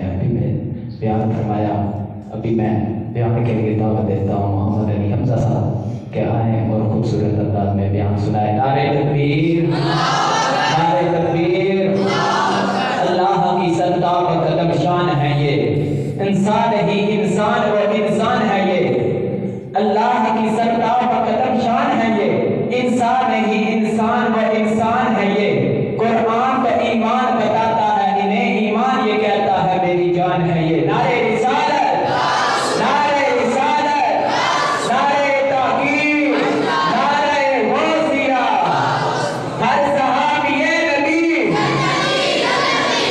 आपने अभी में बयान फरमाया। अभी मैं बयान के लिए दावत देता हूँ मोहम्मद अली हमजा साहब के आए और खूबसूरत अंदाज में बयान सुनाए। नारे तकबीर, नारे तकबीर। अल्लाह की सत्ता का कदम शान है ये, इंसान ही इंसान व इंसान है ये। अल्लाह की सत्ता का कदम शान है ये, इंसान ही इंसान व इंसान है ये। कुरान का ईमान बताता है इन्हें ईमान, ये कहता है मेरी जान है ये। नारे रिसालत, नारे रिसालत, नारे ताकीद, नारे गौसिया। हर सहाबिये नबी,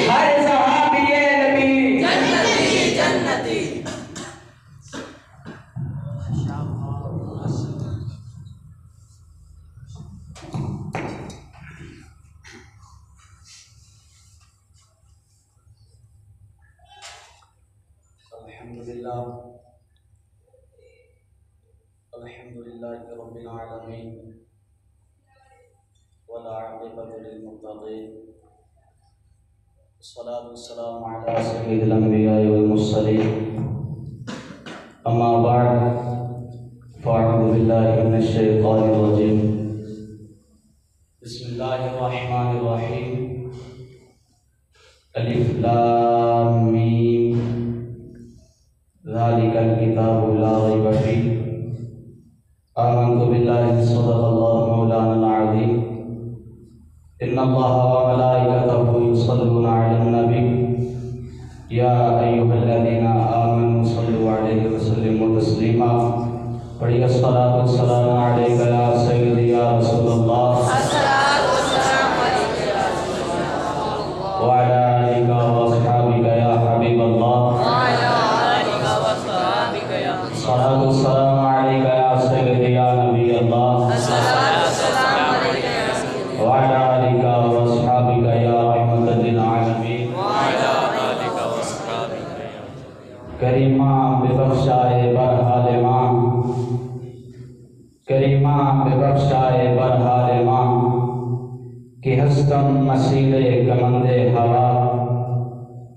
हर सहाबिये नबी जन्नती जन्नती। अल्हम्दुलिल्लाह, अल्हम्दुलिल्लाहि रब्बिल आलमीन वल आक़िबतु लिल मुत्तक़ीन, वस्सलातु वस्सलामु अला सय्यिदिल अंबिया'i वल मुरसलीन, अम्मा बअद, फ़अऊज़ु बिल्लाहि मिनश शैतानिर रजीम, बिस्मिल्लाहिर रहमानिर रहीम, अलिफ लाम मीम, ज़ालिकल किताबु ला रैब फ़ीह, आमन्तु बिल्लाहि सदक़ल्लाहु मौलानल अज़ीम, इन्नल्लाहा व मलाइकतहु युसल्लूना अलन नबी, या अय्युहल्लज़ीना आमनू सल्लु अलैहि व सल्लिमू तस्लीमा। पढ़िए अस्सलातु वस्सलामु अलैका या सय्यदी या रसूलल्लाह, अस्सलातु वस्सलामु अलैका या रसूलल्लाह, व अला आलिका व अस्हाबिका या हबीबल्लाह, व अला आलिका व अस्हाबिका या सल्लल्लाहु अलैका या सय्यदी या नबी अल्लाह, अस्सलातु वस्सलामु अलैका या सय्यदी व अला आलिका व अस्हाबिका या रहमतल लिल आलमीन, व अला आलिका व अस्हाबिका या करीमा बेबख्शाए बरहाल मां, करीमा बेबख्शाए बरहाल मां, कि हस्तम मसीले कमंदे हवा,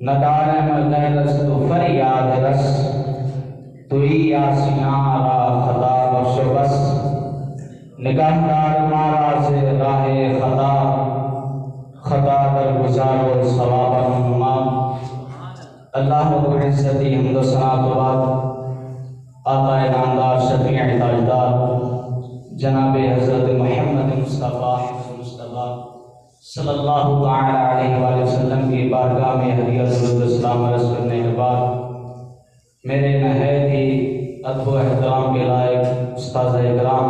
नदारे मगैरस तो फरियाद रस, तुई आसियारा खता बख्शो बस, निगाहदार मारा से राहे खता, खता दर गुजारो सवाबन नुमा। अल्लाह रब्बुल इज्जती हम्द व सना के बाद आक़ाए नामदार शफ़ीअ ताजदार जनाब हज़रत मोहम्मद मुस्तफ़ा सल्लल्लाहु अलैहि वसल्लम की बारगाह में हदिया दुरूद सलाम अर्ज़ करने के बाद मेरे नहायत ही अदब व एहतराम के लायक उस्ताद इकराम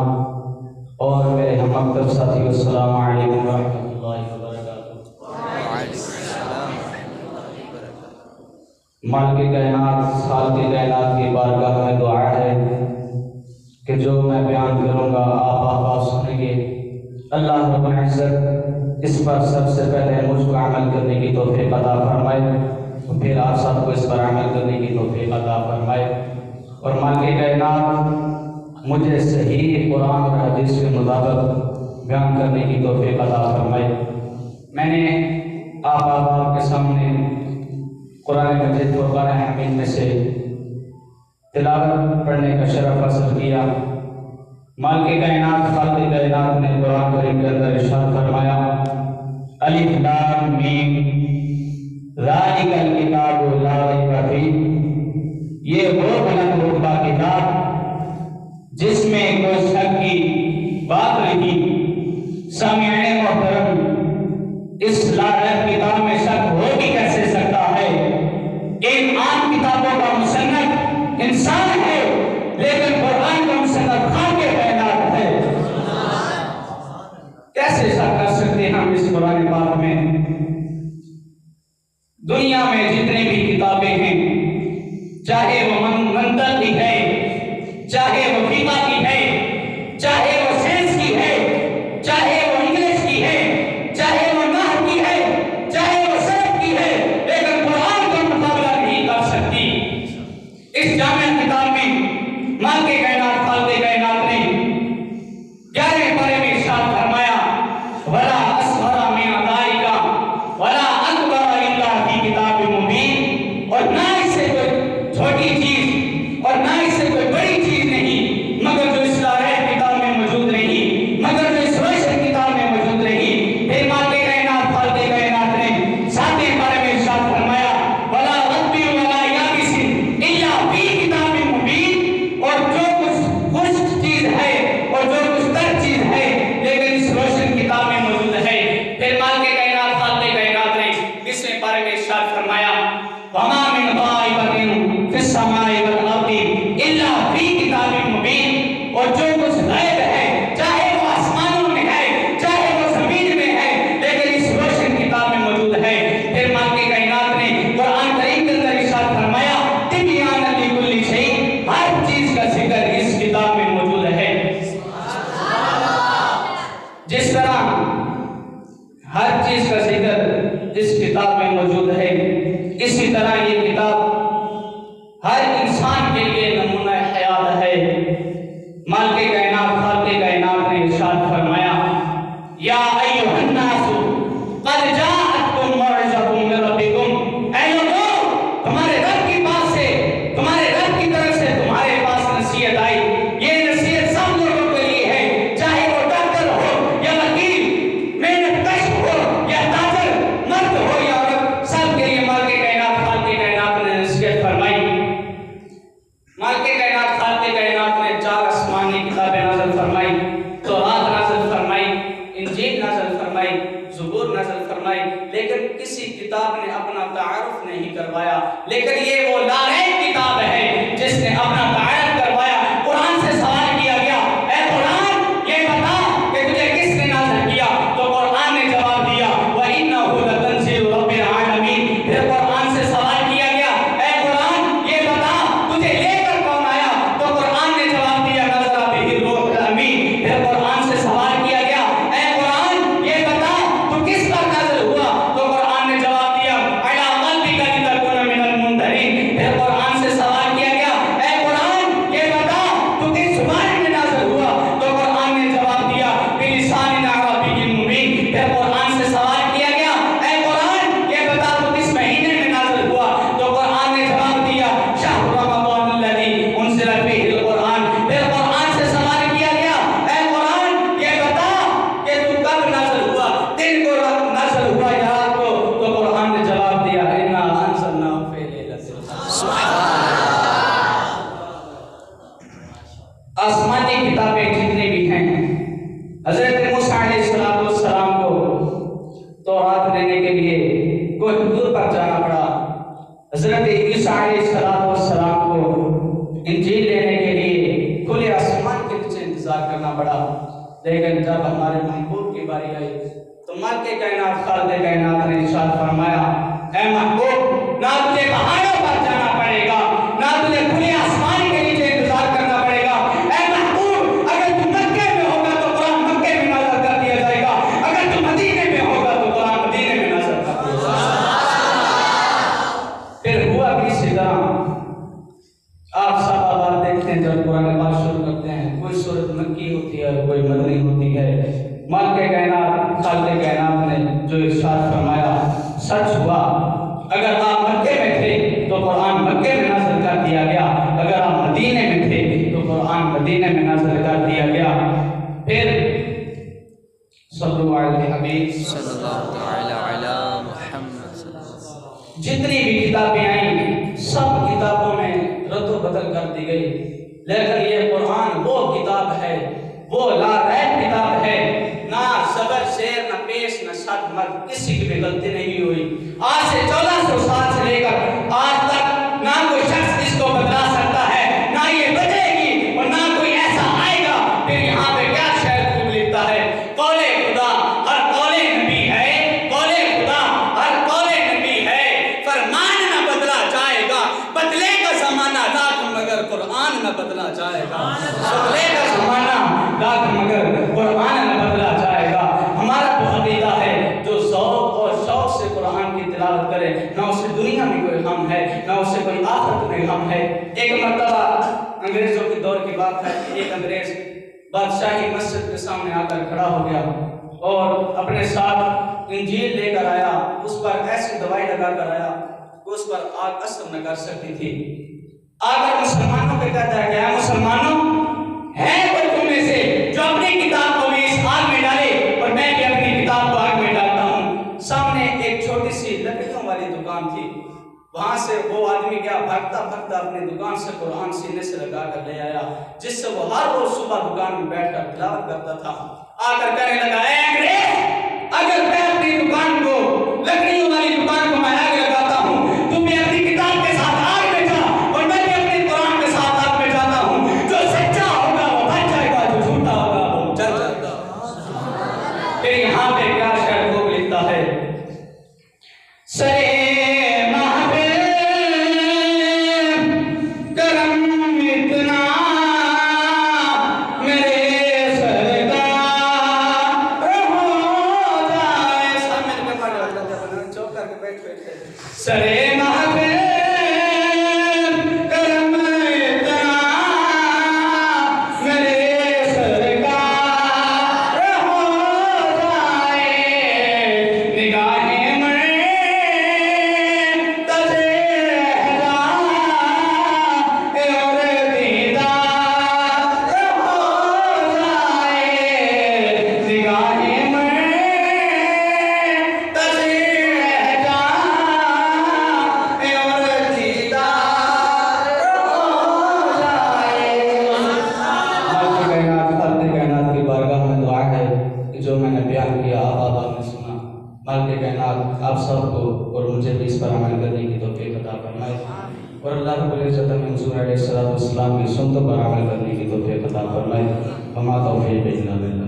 और मेरे हम मकतब साथी, अस्सलामु अलैकुम व रहमतुल्लाहि व बरकातुहू। मालिक कायनात, खालिक़ कायनात की बारगाह में दुआ है कि जो मैं बयान करूँगा आप सुनेंगे। अल्लाह रब्बुल इज्जत इस पर सबसे पहले मुझको अमल करने की तौफीक अता फरमाए, और फिर आप सबको इस पर अमल करने की तौफीक अता फरमाए, और मालिक कायनात मुझे सही कुरान और हदीस के मुताबिक बयान करने की तौफीक अता फरमाए। मैंने आप के सामने कुरान मजीद फुरक़ान हमीद में से तिलावत पढ़ने का शरफ हासिल किया। मालिक कायनात, खालिक़ कायनात ने कुरान करीम के अंदर इरशाद फरमाया, अलिफ लाम मीम ज़ालिकल किताबु ला रैब फ़ीह, ये वो बुलंद रुतबा किताब जिसमें कोई शक की बात नहीं। सामिअने मोहतरम, इस ला रैब किताब में शक हो भी कैसे सकता है? इन आम किताबों का मुसन्नफ इंसान है, लेकिन कुरान का मुसन्नफ खालिक़ कायनात है। कैसे शक कर सकते हैं हम इस कुरान पाक में? दुनिया में जितनी भी किताबें हैं, चाहे वो मंतक की है, चाहे वो फीका की है, चाहे वो साइंस की है, चाहे वो इंग्लिश की है, चाहे वो नहव की है, चाहे वो सरफ की है, लेकिन कुरान का मुकाबला नहीं कर सकती। इस जामिया किताब में मालिक कायनात, खालिक़ कायनात ने 11वें पारे में इरशाद फरमाया, वला असग़रा मिन ज़ालिका वला अकबरा इल्ला फी किताबिन मुबीन, और इरशाद फरमाया वमा मिन गाइबतिन फिस समाई वल अर्दी इल्ला फी किताबिन मुबीन, और जो कुछ गायब है चाहे वो आसमानों में है चाहे वो जमीन में है लेकिन इस रोशन किताब में मौजूद है। फिर मालिक कायनात ने कुरान करीम के अंदर इरशाद फरमाया तिबियान लिकुल्ली शै, हर चीज का जिक्र इस किताब में मौजूद है। जिस तरह हर चीज का जिक्र इस किताब में मौजूद है, इसी तरह ये किताब हर इंसान के लिए नमूना हयात है। मालिक कायनात खालिक कायनात ने इरशाद फरमाया या अय्युहन नासु क़द जाअतकुम मौइज़तुम मिन रब्बिकुम, ऐ लोगों तुम्हारे रब की पास से तुम्हारे रब की तरफ से तुम्हारे पास नसीहत आई। ये नसीहत सब लोगों के लिए है, चाहे वो डॉक्टर हो या वकील, मेहनतकश हो या ताजर, मर्द हो या औरत, सबके लिए मालिक कायनात खालिक कायनात ने नसीहत फरमाई। मालिक कायनात खालिक कायनात ने 4 आसमानी किताबें नाज़िल फरमाई, तौरात नाज़िल फरमाई, इंजील नाज़िल फरमाई, ज़बूर नाज़िल फरमाई, लेकिन किसी किताब ने अपना तारुफ नहीं करवाया। लेकिन ये वो लारैब किताब है जिसने अपना तारुफ करवाया। कुरान से सवाल किया गया ऐ कुरान ये बता कि तुझे किसने नाज़िल किया, तो कुरान ने जवाब दिया व इन्नहु लतंज़ीलु रब्बिल आलमीन। फिर कुरान से सवाल किया गया ऐ कुरान ये बता तुझे लेकर कौन आया, तो कुरान ने जवाब दिया नज़ला बिही रूहुल अमीन। फिर कुरान से सवाल किया गया ऐ कुरान ये बता तू किस पर नाज़िल हुआ, तो कुरान ने जवाब दिया अला क़ल्बिका लितकुना मिनल मुंज़रीन। फिर कुरान से सवाल किया गया ऐ कुरान ये बता तू किस ज़ुबान में नाज़िल हुआ, तो कुरान ने जवाब दिया बिलिसानिन अरबिय्यिन मुबीन। फिर कुरान से सवाल किया गया ऐ कुरान ये बता तू किस महीने में नाज़िल हुआ, तो कुरान ने जवाब दिया शहर रमज़ान लज़ी उनज़िला फ़ीहिल कुरान। फिर कुरान से सवाल किया गया ऐ कुरान ये बता कि तू कब नाज़िल हुआ, दिन को नाज़िल हुआ या रात को, तो कुरान ने जवाब दिया इन्ना अंज़लनाहु फ़ी लैलतिल क़द्र। आसमानी किताबें जितनी भी हैं, हज़रत मूसा अलैहिस्सलाम को तौरात लेने के लिए कोई दूर पर जाना पड़ा। हज़रत ईसा अलैहिस्सलाम को इंजील लेने के लिए खुले आसमान के नीचे इंतजार करना पड़ा। लेकिन जब हमारे महबूब की बारी आई तो मालिक कायनात खालिक कायनात ने इरशाद फरमाया ऐ महबूब ना तुझे पहाड़ों पर जाना पड़ेगा ना तुझे खुले आसमान के नीचे इंतजार करना पड़ेगा। ऐ महबूब अगर तू मक्के में होगा तो कुरान मक्के में नाज़िल कर दिया जाएगा, अगर तू मदीने में होगा तो कुरान मदीने में नाज़िल कर दिया जाएगा। फिर हुआ भी इसी तरह। आप सब बात देखते हैं जब कुरान पाक शुरू करते हैं कोई सूरत मक्की होती है कोई मदनी होती है। मालिक कायनात खालिक कायनात ने जो इरशाद फरमाया सच हुआ। अगर आप मक्के में थे तो कुरान मक्के में नाज़िल कर दिया गया, अगर आप मदीने में थे तो कुरान मदीने में नाज़िल कर दिया गया। फिर सल्लल्लाहु अलैहि हबीब सल्लल्लाहु तआला अला मुहम्मद सल्लल्लाहु। जितनी भी किताबें आई सब किताबों में रद्द बदल कर दी गई, लेकिन ये कुरान वो किताब है, वो लारैब किताब है। ना ज़बर शेर ना पेश ना शद मद किसी की भी गलती नहीं हुई। आज से 1400 साल से लेकर आज तक ना कोई शख्स इसको बदला सकता है, ना ये बदलेगी और ना कोई ऐसा आएगा। फिर यहाँ पे क्या शेर खूब लिखता है कौले खुदा हर कौले नबी है, कौले खुदा हर कौले नबी है, फरमान न बदला जाएगा, बदलेगा ज़माना लाख मगर कुरान न बदला जाएगा, बदलेगा ज़माना लाख मगर कुरान न बदला जाएगा। हमारा तो अक़ीदा है जो ज़ौक़ और शौक़ से कुरान की तिलावत करे ना उसे दुनिया में कोई गम है ना उसे कोई आखिरत में गम है। एक मर्तबा अंग्रेज़ों के दौर की बात है, एक अंग्रेज़ बादशाही मस्जिद के सामने आकर खड़ा हो गया और अपने साथ इंजील लेकर आया, उस पर ऐसी दवाई लगा कर आया कि उस पर आग असर न कर सकती थी। आकर मुसलमानों को कहता है क्या मुसलमानों है कोई तुम में से जो अपनी किताब को भी इस आग में डाले और मैं भी अपनी किताब को आग में डालता हूँ। सामने एक छोटी सी लकड़ियों वाली दुकान थी, वहां से वो आदमी गया भागता भागता अपनी दुकान से कुरान सीने से लगा कर ले आया, जिससे वो हर रोज सुबह दुकान में बैठकर तिलावत करता था। आकर कहने लगा अंग्रेज अगर मैं अपनी दुकान को लकड़ियों वाली दुकान को मैं आग लगाता आबा ने सुना। मालिक कायनात आप सबको और मुझे भी इस पर अमल करने की तौफीक अता फरमाए और अल्लाह रब्बुल इज्जत में हुज़ूर अलैहिस्सलातु वस्सलाम की सुन्नतों पर अमल करने की तौफीक अता फरमाए। वमा तौफीक इल्ला बिल्लाह।